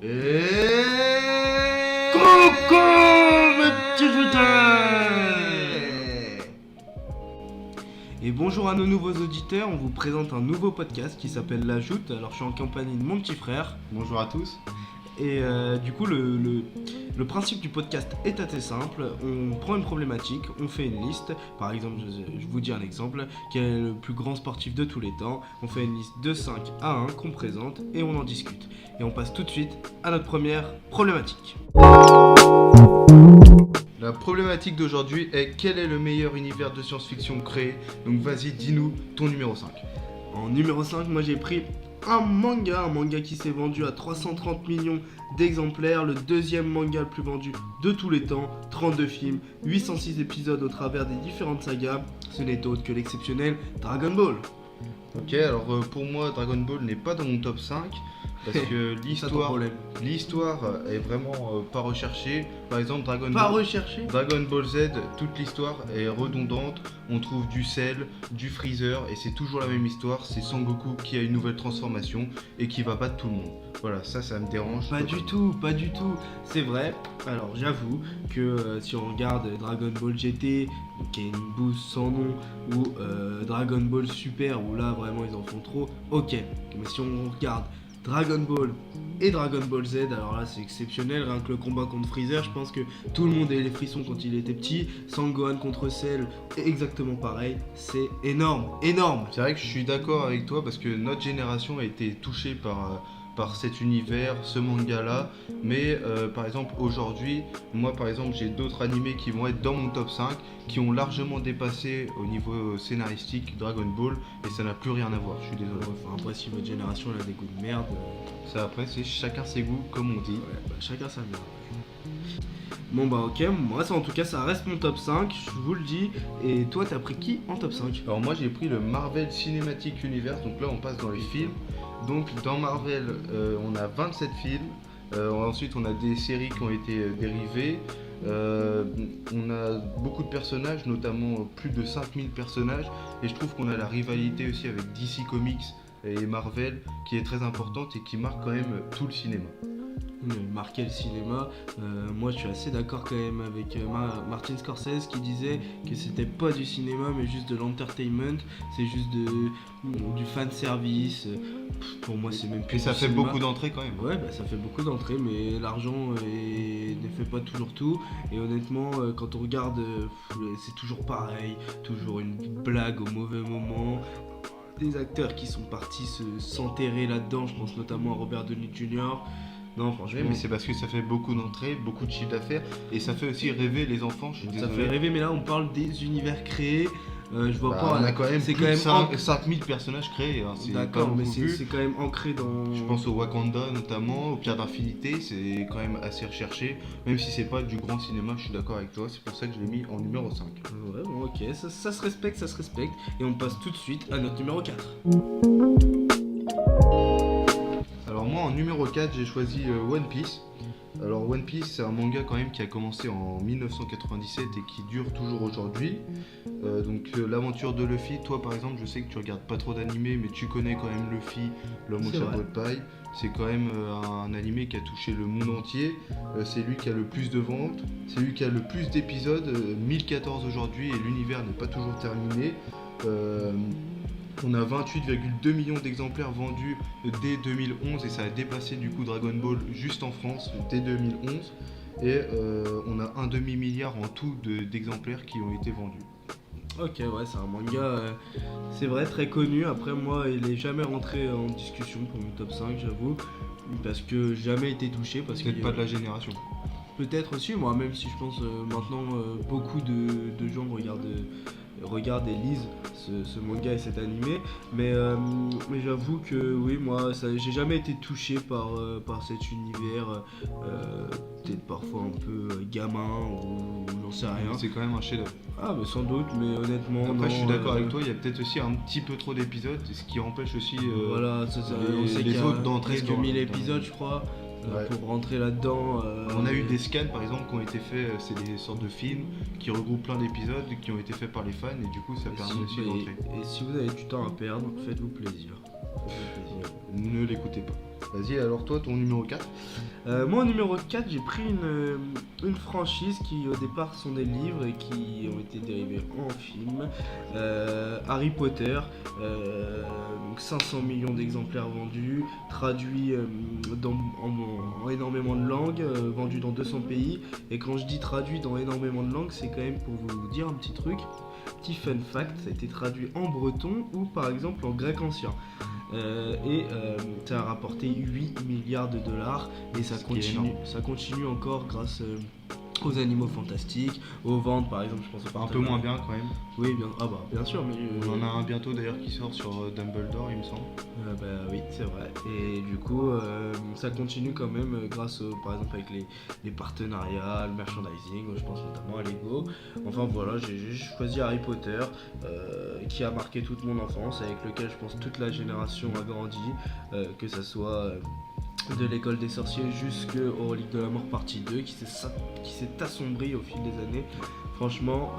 Et coucou mes petits fouteurs. Et bonjour à nos nouveaux auditeurs, on vous présente un nouveau podcast qui s'appelle La Joute. Alors je suis en compagnie de mon petit frère. Bonjour à tous. Et du coup le principe du podcast est assez simple. On prend une problématique, on fait une liste. Par exemple, je vous dis un exemple. Quel est le plus grand sportif de tous les temps? On fait une liste de 5 à 1 qu'on présente et on en discute. Et on passe tout de suite à notre première problématique. La problématique d'aujourd'hui est: quel est le meilleur univers de science-fiction créé? Donc vas-y, dis-nous ton numéro 5. En numéro 5, moi j'ai pris un manga qui s'est vendu à 330 millions d'exemplaires, le deuxième manga le plus vendu de tous les temps, 32 films, 806 épisodes au travers des différentes sagas, ce n'est autre que l'exceptionnel Dragon Ball. Ok, alors pour moi, Dragon Ball n'est pas dans mon top 5 parce que l'histoire est vraiment pas recherchée. Par exemple, Dragon Ball Z, toute l'histoire est redondante. On trouve du Cell, du Freezer et c'est toujours la même histoire. C'est Sangoku qui a une nouvelle transformation et qui va battre tout le monde. Voilà, ça me dérange. Pas du tout. C'est vrai. Alors j'avoue que si on regarde Dragon Ball GT, qui est une bouse sans nom, ou Dragon Ball Super, où là vraiment ils en font trop, ok. Mais si on regarde Dragon Ball et Dragon Ball Z, alors là c'est exceptionnel, rien que le combat contre Freezer, je pense que tout le monde a eu les frissons quand il était petit. Sangohan contre Cell, exactement pareil, c'est énorme. C'est vrai que je suis d'accord avec toi parce que notre génération a été touchée par cet univers, ce manga-là. Mais par exemple aujourd'hui, moi par exemple j'ai d'autres animés qui vont être dans mon top 5, qui ont largement dépassé au niveau scénaristique Dragon Ball, et ça n'a plus rien à voir, je suis désolé. Enfin, après si votre génération elle a des goûts de merde... Ça après c'est chacun ses goûts comme on dit. Ouais, chacun sa merde. Bon bah ok, moi ça en tout cas ça reste mon top 5, je vous le dis. Et toi t'as pris qui en top 5? Alors moi j'ai pris le Marvel Cinematic Universe, donc là on passe dans les films. Donc dans Marvel on a 27 films, ensuite on a des séries qui ont été dérivées, on a beaucoup de personnages, notamment plus de 5000 personnages, et je trouve qu'on a la rivalité aussi avec DC Comics et Marvel qui est très importante et qui marque quand même tout le cinéma. Marquer le cinéma, moi je suis assez d'accord quand même avec Martin Scorsese qui disait que c'était pas du cinéma mais juste de l'entertainment, c'est juste du fan service. Pour moi c'est même plus. Et ça fait cinéma. Beaucoup d'entrées quand même. Ouais, ça fait beaucoup d'entrées, mais l'argent ne fait pas toujours tout. Et honnêtement, quand on regarde, c'est toujours pareil, toujours une blague au mauvais moment. Des acteurs qui sont partis s'enterrer là-dedans, je pense notamment à Robert Downey Jr. Non, franchement. Oui, mais c'est parce que ça fait beaucoup d'entrées, beaucoup de chiffre d'affaires, et ça fait aussi rêver les enfants. Ça fait rêver, mais là on parle des univers créés. Je vois pas. On a quand même c'est plus quand de 5000 personnages créés. Hein, d'accord, mais c'est quand même ancré dans. Je pense au Wakanda notamment, aux Pierres d'Infinité, c'est quand même assez recherché. Même si c'est pas du grand cinéma, je suis d'accord avec toi, c'est pour ça que je l'ai mis en numéro 5. Ouais, bon, ok, ça se respecte. Et on passe tout de suite à notre numéro 4. Alors moi en numéro 4 j'ai choisi One Piece. Alors One Piece c'est un manga quand même qui a commencé en 1997 et qui dure toujours aujourd'hui. L'aventure de Luffy, toi par exemple je sais que tu regardes pas trop d'animés mais tu connais quand même Luffy, l'homme au chapeau de paille. C'est quand même un animé qui a touché le monde entier. C'est lui qui a le plus de ventes, c'est lui qui a le plus d'épisodes, 1014 aujourd'hui, et l'univers n'est pas toujours terminé. On a 28,2 millions d'exemplaires vendus dès 2011 et ça a dépassé du coup Dragon Ball juste en France dès 2011. Et on a un demi-milliard en tout d'exemplaires qui ont été vendus. Ok, ouais, c'est un manga, c'est vrai, très connu. Après, moi, il est jamais rentré en discussion pour mon top 5, j'avoue. Parce que j'ai jamais été touché. Peut-être pas de la génération. Peut-être aussi, moi, même si je pense maintenant beaucoup de gens regardent et lisent ce manga et cet animé, mais j'avoue que oui, moi j'ai jamais été touché par cet univers, peut-être parfois un peu gamin ou j'en sais rien. C'est quand même un chef-d'œuvre. Ah mais sans doute, mais honnêtement après non, je suis d'accord avec toi, il y a peut-être aussi un petit peu trop d'épisodes, ce qui empêche aussi voilà, on sait qu'il y a autres d'entrer presque 1000 épisodes je crois. Ouais. Pour rentrer là-dedans. On a eu des scans par exemple qui ont été faits, c'est des sortes de films qui regroupent plein d'épisodes qui ont été faits par les fans et du coup ça permet aussi d'entrer. Et si vous avez du temps à perdre, faites-vous plaisir. Ne l'écoutez pas. Vas-y, alors toi, ton numéro 4. Moi, en numéro 4, j'ai pris une franchise qui, au départ, sont des livres et qui ont été dérivés en film. Harry Potter, donc 500 millions d'exemplaires vendus, traduit en énormément de langues, vendu dans 200 pays. Et quand je dis traduit dans énormément de langues, c'est quand même pour vous dire un petit truc. Petit fun fact, ça a été traduit en breton ou par exemple en grec ancien. Ça a rapporté 8 milliards de dollars et ça continue encore grâce aux animaux fantastiques, aux ventes par exemple, je pense au Un peu moins bien quand même. Oui, bien sûr, mais On en a un bientôt d'ailleurs qui sort sur Dumbledore, il me semble. oui, c'est vrai. Et du coup, ça continue quand même grâce par exemple avec les partenariats, le merchandising, je pense notamment à Lego. Enfin voilà, j'ai choisi Harry Potter qui a marqué toute mon enfance, avec lequel je pense toute la génération a grandi, que ça soit de l'école des sorciers jusqu'aux reliques de la mort partie 2 qui s'est assombri au fil des années. Franchement,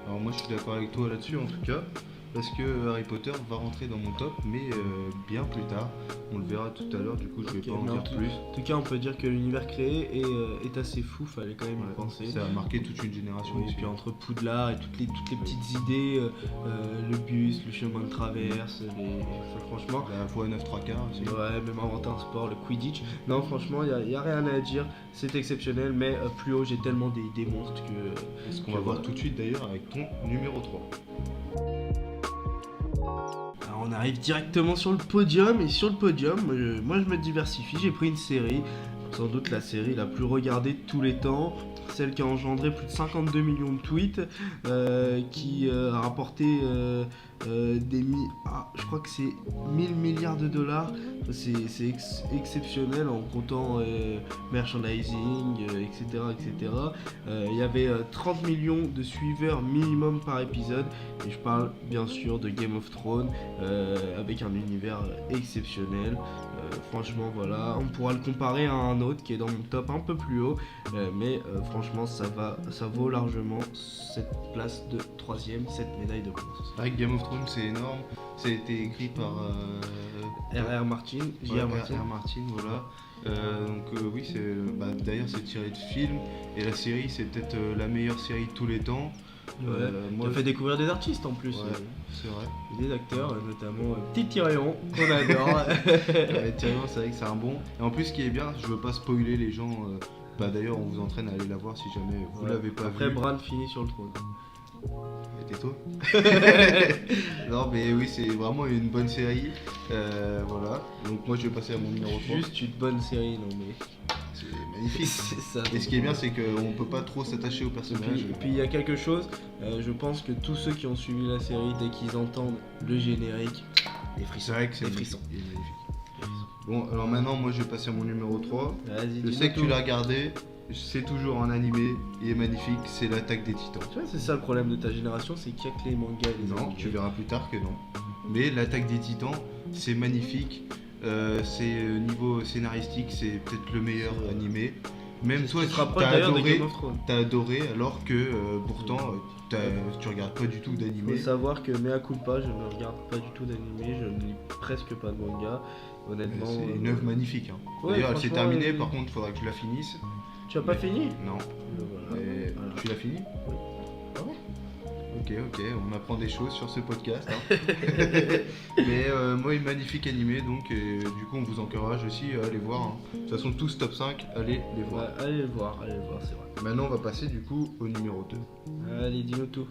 Alors moi je suis d'accord avec toi là-dessus en tout cas, parce que Harry Potter va rentrer dans mon top, mais bien plus tard. On le verra tout à l'heure, du coup je vais pas en dire plus. En tout cas, on peut dire que l'univers créé est assez fou, fallait quand même y penser. Ça a marqué toute une génération. Oui, et puis entre Poudlard et toutes les petites idées, le bus, le chemin de traverse, franchement. La voie 9 3 quarts aussi. Ouais, même inventer un sport, le Quidditch. Non, franchement, y a rien à dire, c'est exceptionnel, mais plus haut, j'ai tellement des monstres que. Ce qu'on va voir tout de suite d'ailleurs avec ton numéro 3. Alors on arrive directement sur le podium, et sur le podium, moi je me diversifie, j'ai pris une série, sans doute la série la plus regardée de tous les temps, celle qui a engendré plus de 52 millions de tweets, qui a rapporté je crois que c'est 1000 milliards de dollars, c'est exceptionnel en comptant merchandising, etc. Il y avait 30 millions de suiveurs minimum par épisode, et je parle bien sûr de Game of Thrones, avec un univers exceptionnel. Franchement voilà, on pourra le comparer à un autre qui est dans mon top un peu plus haut, mais franchement ça vaut largement cette place de 3ème, cette médaille de bronze. C'est vrai que Game of Thrones c'est énorme, ça a été écrit par R.R. Martin, J.R. Martin, voilà. Oui, d'ailleurs c'est tiré de film, et la série c'est peut-être la meilleure série de tous les temps. Moi, on fait découvrir des artistes en plus, c'est vrai. Des acteurs, notamment Petit Tyrion, qu'on adore. Tyrion, c'est vrai que c'est un bon. Et en plus, ce qui est bien, je veux pas spoiler les gens. D'ailleurs, on vous entraîne à aller la voir si jamais vous l'avez pas vu. Après, Bran finit sur le trône. Et tais-toi. Non, mais oui, c'est vraiment une bonne série. Voilà. Donc, moi, je vais passer à mon numéro 3. Juste une bonne série, non mais. C'est magnifique. C'est ça. Et ce qui est bien, c'est qu'on peut pas trop s'attacher au personnage. Et puis il y a quelque chose, je pense que tous ceux qui ont suivi la série, dès qu'ils entendent le générique, les frissons. C'est vrai que c'est des frissons. Il est magnifique. Bon, alors maintenant, moi, je vais passer à mon numéro 3. Vas-y, Je sais que tu l'as regardé. C'est toujours en animé, il est magnifique, c'est l'Attaque des Titans. Tu vois, c'est ça le problème de ta génération, c'est qu'il y a que les mangas et les Non, animés. tu verras plus tard que non. Mais l'Attaque des Titans, c'est magnifique. C'est niveau scénaristique, c'est peut-être le meilleur animé. Même toi, t'as adoré, alors que pourtant, tu regardes pas du tout d'animé. Il faut savoir que mea culpa, je ne regarde pas du tout d'animé, je ne lis presque pas de manga. Honnêtement, c'est une œuvre magnifique. Ouais, d'ailleurs, elle s'est terminée, oui. par contre, il faudra que je la finisse. Tu as pas fini? Non. Voilà. Tu l'as fini? Oui. Ah bon? Ok, on apprend des choses sur ce podcast. Hein. Mais moi, une magnifique animé, donc du coup, on vous encourage aussi à aller voir. Hein. De toute façon, tous top 5, allez les voir. Ouais, allez le voir, c'est vrai. Maintenant, on va passer du coup au numéro 2. Allez, dis-nous tout.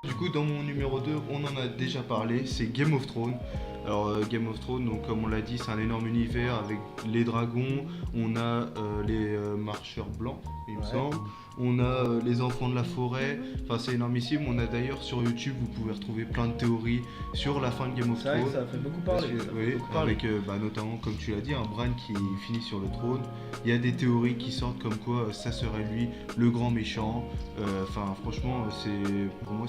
Du coup, dans mon numéro 2, on en a déjà parlé, c'est Game of Thrones. Alors Game of Thrones, donc comme on l'a dit, c'est un énorme univers avec les dragons, on a les marcheurs blancs, il me semble, on a les enfants de la forêt, enfin c'est énormissime. On a d'ailleurs sur YouTube, vous pouvez retrouver plein de théories sur la fin de Game of C'est vrai Thrones. que ça fait beaucoup parler. Avec notamment, comme tu l'as dit, un Bran qui finit sur le trône. Il y a des théories qui sortent comme quoi ça serait lui le grand méchant. Enfin franchement, pour moi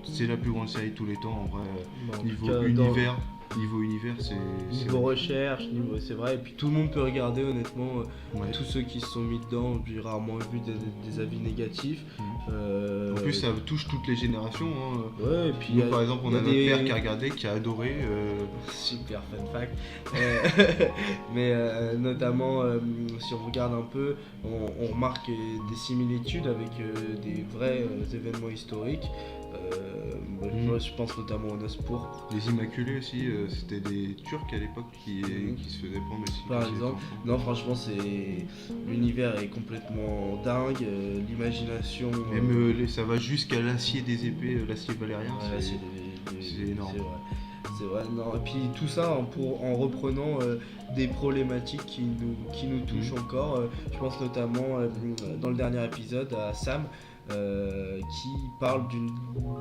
c'est la plus grande série de tous les temps en vrai, niveau univers. Niveau univers, c'est Niveau recherche, c'est vrai, et puis tout le monde peut regarder honnêtement, ouais. tous ceux qui se sont mis dedans, j'ai rarement vu des avis négatifs. En plus, ça touche toutes les générations. Hein. Ouais, et puis Nous, par exemple, on a notre des... père qui a regardé, qui a adoré. Super fun fact. Mais notamment, si on regarde un peu, on remarque des similitudes avec des vrais événements historiques. Je pense notamment au Nos pourpres. Les Immaculés aussi, c'était des Turcs à l'époque qui se faisaient prendre aussi. Par exemple, non, franchement, l'univers est complètement dingue, l'imagination. Même ça va jusqu'à l'acier des épées, l'acier valérien, ouais, c'est énorme. C'est vrai, non. Et puis tout ça en reprenant des problématiques qui nous touchent encore. Je pense notamment dans le dernier épisode à Sam. Qui parle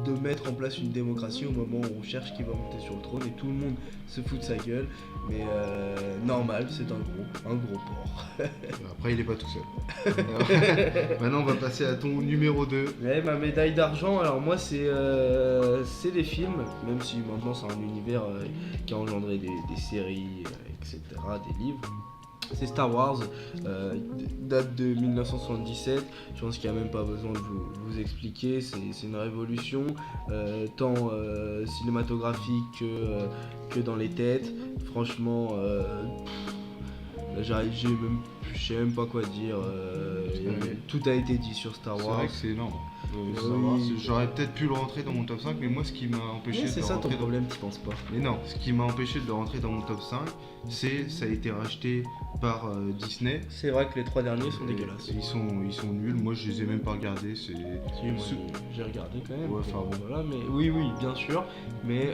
de mettre en place une démocratie au moment où on cherche qui va monter sur le trône et tout le monde se fout de sa gueule, mais normal, c'est un gros porc. Après il est pas tout seul. Maintenant on va passer à ton numéro 2. Ouais, ma médaille d'argent, alors moi c'est des films, même si maintenant c'est un univers qui a engendré des séries, etc., des livres. C'est Star Wars, date de 1977, je pense qu'il n'y a même pas besoin de vous expliquer, c'est une révolution, tant cinématographique que dans les têtes. Franchement, je sais même pas quoi dire, tout a été dit sur Star Wars. C'est vrai que c'est énorme. Star Wars, j'aurais peut-être pu le rentrer dans mon top 5, mais moi ce qui m'a empêché de c'est le ça rentrer ton problème, t'y penses pas. Mais non, ce qui m'a empêché de le rentrer dans mon top 5, ça a été racheté par Disney. C'est vrai que les 3 derniers sont dégueulasses. Ils sont nuls, moi je les ai même pas regardés. Si, moi, j'ai regardé quand même. Ouais, enfin bon. Voilà, mais oui, bien sûr, mais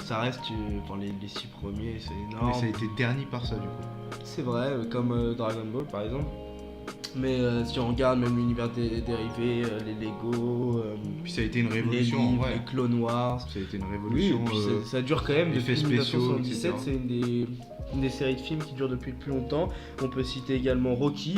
ça reste, les 6 premiers, c'est énorme. Mais ça a été terni par ça du coup. C'est vrai, comme Dragon Ball par exemple. Mais si on regarde même l'univers dérivé, les Lego, puis ça a été une les révolution livres, en vrai. les Clone Wars. Ça a été une Oui, révolution. et puis ça dure quand même effets depuis spéciaux, 1977, etc. c'est une des séries de films qui dure depuis le plus longtemps. On peut citer également Rocky,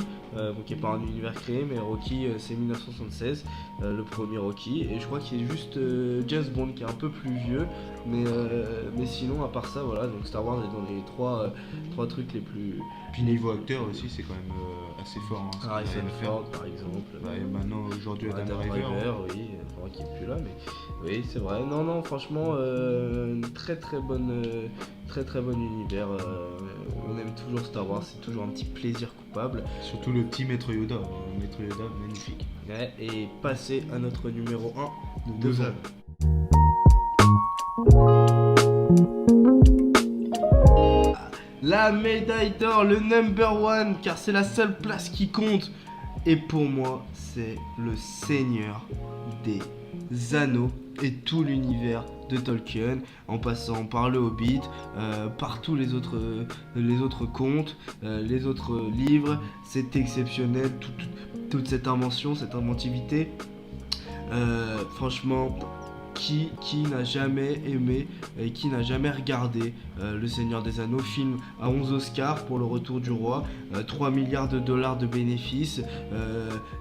qui n'est pas un univers créé, mais Rocky c'est 1976, le premier Rocky. Et je crois qu'il y a juste James Bond qui est un peu plus vieux, mais sinon à part ça, voilà, donc Star Wars est dans les trois trucs les plus... Puis niveau acteur aussi, c'est quand même assez fort. Hein, Harrison Ford par exemple. Bah, et maintenant aujourd'hui Adam Driver, Driver. oui, enfin, qui est plus là, mais oui, c'est vrai. Non, franchement, une très très bon univers. On aime toujours Star Wars, c'est toujours un petit plaisir coupable. Surtout le petit Maître Yoda. Maître Yoda, magnifique. Ouais, et passer à notre numéro 1 De devant. La médaille d'or, le number one, car c'est la seule place qui compte. Et pour moi, c'est le Seigneur des Anneaux et tout l'univers de Tolkien, en passant par le Hobbit, par tous les autres contes, les autres livres. C'est exceptionnel, toute cette invention, cette inventivité. Franchement, qui n'a jamais aimé et qui n'a jamais regardé Le Seigneur des Anneaux, film à 11 Oscars pour Le Retour du Roi, 3 milliards de dollars de bénéfices,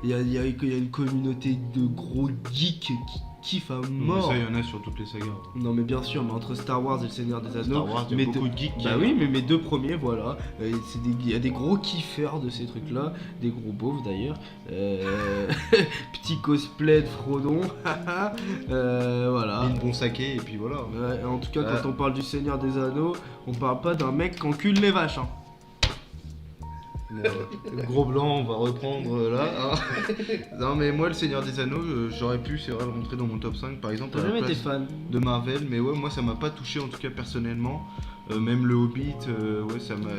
il y a une communauté de gros geeks qui kiffent à mort. Ça, il y en a sur toutes les sagas. Non mais bien sûr, mais entre Star Wars et Le Seigneur des Anneaux, Star Wars, il y a beaucoup de geeks. bah oui, mais mes 2 premiers, voilà, il y a des gros kiffeurs de ces trucs-là, des gros beaufs d'ailleurs, petit cosplay de Frodon, voilà. Une bon saké et puis voilà. Ouais, en tout cas, quand on parle du Seigneur des Anneaux, on parle pas d'un mec qui encule les vaches. Hein. Le gros blanc, on va reprendre là. Hein. Non, mais moi, le Seigneur des Anneaux, j'aurais pu, c'est vrai, le rentrer dans mon top 5 par exemple. T'as jamais été fan de Marvel, mais ouais, moi ça m'a pas touché en tout cas personnellement. Même le Hobbit, ouais, ça m'a.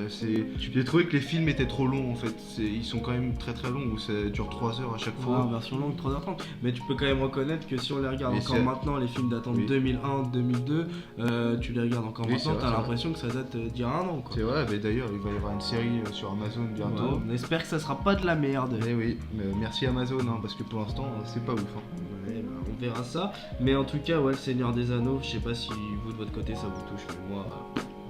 J'ai trouvé que les films étaient trop longs en fait. Ils sont quand même très très longs, où ça dure 3 heures à chaque fois. En version longue, 3h30. Mais tu peux quand même reconnaître que si on les regarde Mais encore maintenant, les films datant de 2001, 2002, tu les regardes encore maintenant, vrai, t'as l'impression que ça date d'il y a 1 an. Quoi. C'est vrai, mais d'ailleurs, il va y avoir une série sur Amazon bientôt. Ouais, on espère que ça sera pas de la merde. Eh oui, mais merci Amazon, hein, parce que pour l'instant, c'est pas ouf. Hein. Ouais, bah, on verra ça. Mais en tout cas, ouais, le Seigneur des Anneaux, je sais pas si vous de votre côté ça vous touche, mais moi,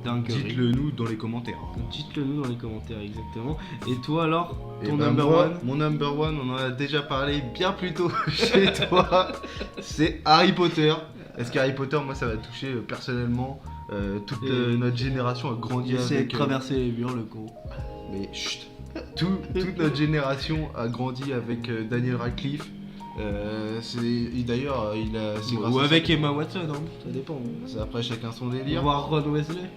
dinguerie. Dites-le nous dans les commentaires. Hein. Dites-le nous dans les commentaires, exactement. Et toi alors, ton ben number moi, one? Mon number one, on en a déjà parlé bien plus tôt chez toi, c'est Harry Potter. Est-ce qu'Harry Potter, moi ça va toucher personnellement Toute notre génération a grandi Il essaie de avec. traverser les murs, le con. Mais chut. Toute notre génération a grandi avec Daniel Radcliffe. D'ailleurs, c'est grâce Ou à avec Emma Watson, hein. Ça dépend. ça. Après, chacun son Ou délire. voir Ron Weasley.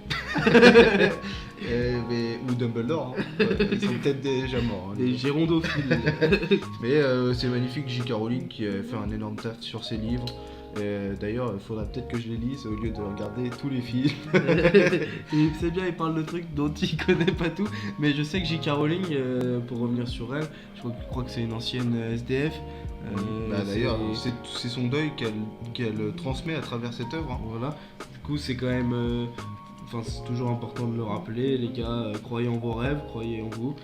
Ou Dumbledore. Hein. Ils sont peut-être déjà morts. Hein, les Les gars. gérondophiles. Mais c'est magnifique, J.K. Rowling qui a fait un énorme taf sur ses livres. D'ailleurs, il faudra peut-être que je les lise au lieu de regarder tous les films. Et c'est bien, il parle de trucs dont il connaît pas tout. Mais je sais que J.K. Rowling, pour revenir sur elle, je crois que c'est une ancienne SDF. D'ailleurs, c'est son deuil qu'elle transmet à travers cette œuvre. Hein. Voilà. Du coup, c'est quand même. Enfin, c'est toujours important de le rappeler, les gars. Croyez en vos rêves, croyez en vous.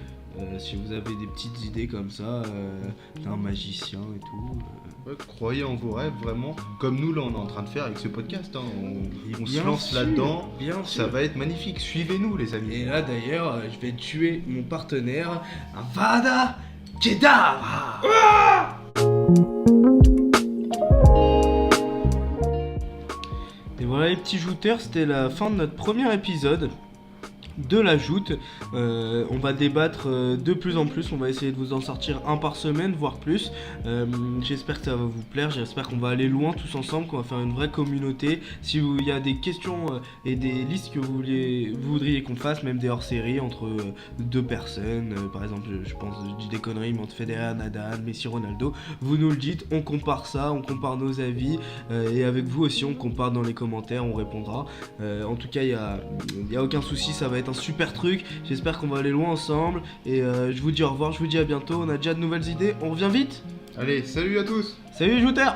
Si vous avez des petites idées comme ça, d'un magicien et tout. Ouais, croyez en vos rêves, vraiment. Comme nous, là, on est en train de faire avec ce podcast. Hein. On Bien se lance sûr, là-dedans. bien Ça sûr. va être magnifique. Suivez-nous, les amis. Et là, d'ailleurs, je vais tuer mon partenaire, Avada Kedavra. Et voilà les petits jouteurs, c'était la fin de notre premier épisode de la joute. On va débattre de plus en plus, on va essayer de vous en sortir un par semaine, voire plus. J'espère que ça va vous plaire, j'espère qu'on va aller loin tous ensemble, qu'on va faire une vraie communauté. Si il y a des questions et des listes que vous voudriez qu'on fasse, même des hors-séries entre deux personnes, par exemple, je pense, je dis des conneries, mais entre Federer, Nadal, Messi, Ronaldo, vous nous le dites, on compare ça, on compare nos avis, et avec vous aussi, on compare dans les commentaires, on répondra. En tout cas, il y a aucun souci, ça va être un super truc. J'espère qu'on va aller loin ensemble. Et je vous dis au revoir, je vous dis à bientôt. On a déjà de nouvelles idées. On revient vite. Allez, salut à tous! Salut les jouteurs!